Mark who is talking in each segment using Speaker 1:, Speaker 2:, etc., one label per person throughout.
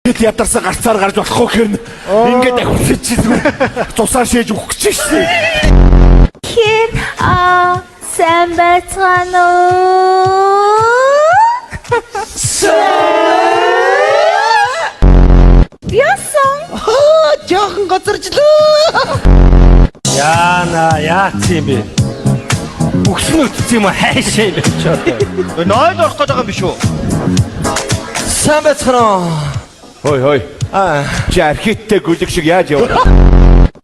Speaker 1: Хэд ядарсан гарцаар гарч болохгүй хэрнэ. Ингээд авчиж зүгээр цусаа шээж өгөх гэж шээ.
Speaker 2: Тэгэхээр сайн байцгаана уу? Яасан?
Speaker 3: Жохон гоцорчлоо.
Speaker 1: Яац юм бэ? Өгсөн үтсэн юм хайшаа юм чоо.
Speaker 3: Ноёд орох гэдэг юм биш үү?
Speaker 1: Сайн байцгаана. Хой. Чи архитекттэй гүлэг шиг яаж яв?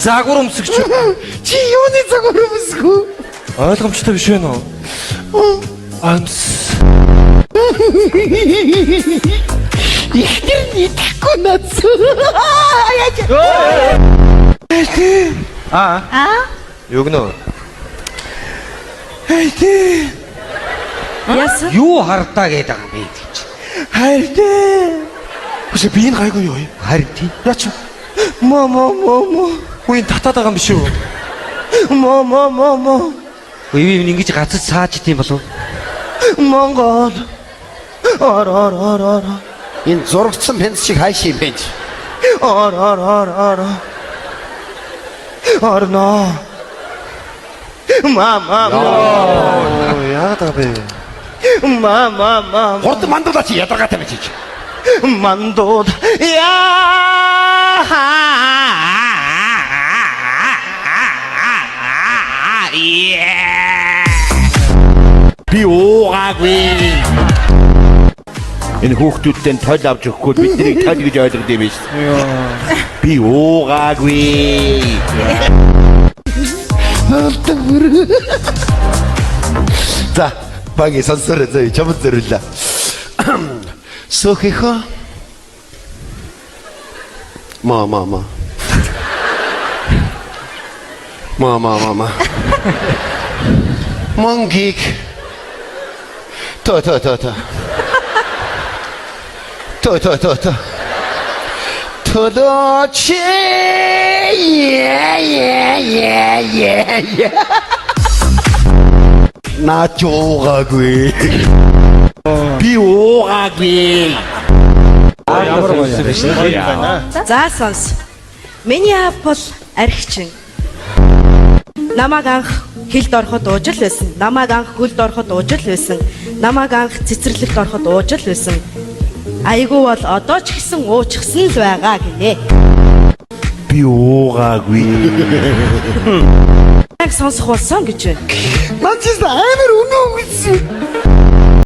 Speaker 4: Загвар өмсгч.
Speaker 3: Чи юуны загвар өмсгөө?
Speaker 4: Ойлгомжтой биш вэ нөө? Анс.
Speaker 3: Ихтер нийтэхгүй нац.
Speaker 4: Юу гэнэ?
Speaker 2: Яасан?
Speaker 4: Юу хардаа гэдэг юм бэ?
Speaker 3: Хайртай.
Speaker 4: Хүсэ би энэ гайгүй юу?
Speaker 3: Хайртай.
Speaker 4: Яач?
Speaker 3: Мо.
Speaker 4: Үгүй татаад байгаа юм биш үү?
Speaker 3: Мо.
Speaker 4: Үгүй ингэж гацаж сааж идэм болов.
Speaker 3: Монгол. Ор. Энэ зургцсан пенс шиг хайш юм бэ? Ор. Орно. Мама.
Speaker 4: Яагаад бэ?
Speaker 3: Мама.
Speaker 1: Хурд мандуулаа чи ядаргаатай байж чи.
Speaker 3: Мандууд.
Speaker 1: Би уугаагүй. Энэ хүүхдүүдтэй тойл авч өгөхгүй бидний тойл гэж ойлгод юм биш. Би уугаагүй.
Speaker 5: За, баги сонсороо зөө чамд зөвлөө. Сохихо. Мама. Монгик. То. 토도치. 예. 나 좋아하고이.
Speaker 1: Би уугаагүй.
Speaker 6: За сонс. Миний аав бол архичин. Намайг анх хилд ороход уужил байсан. Намайг анх хөлд ороход уужил байсан. Намайг анх цэцэрлэгт ороход уужил байсан. Айгуу бол одоо ч гэсэн уучихсан л байгаа гинэ.
Speaker 1: Би уугаагүй.
Speaker 6: Яг сонсох болсон гэж байна.
Speaker 3: Наа чи амар үнэн үгсэн.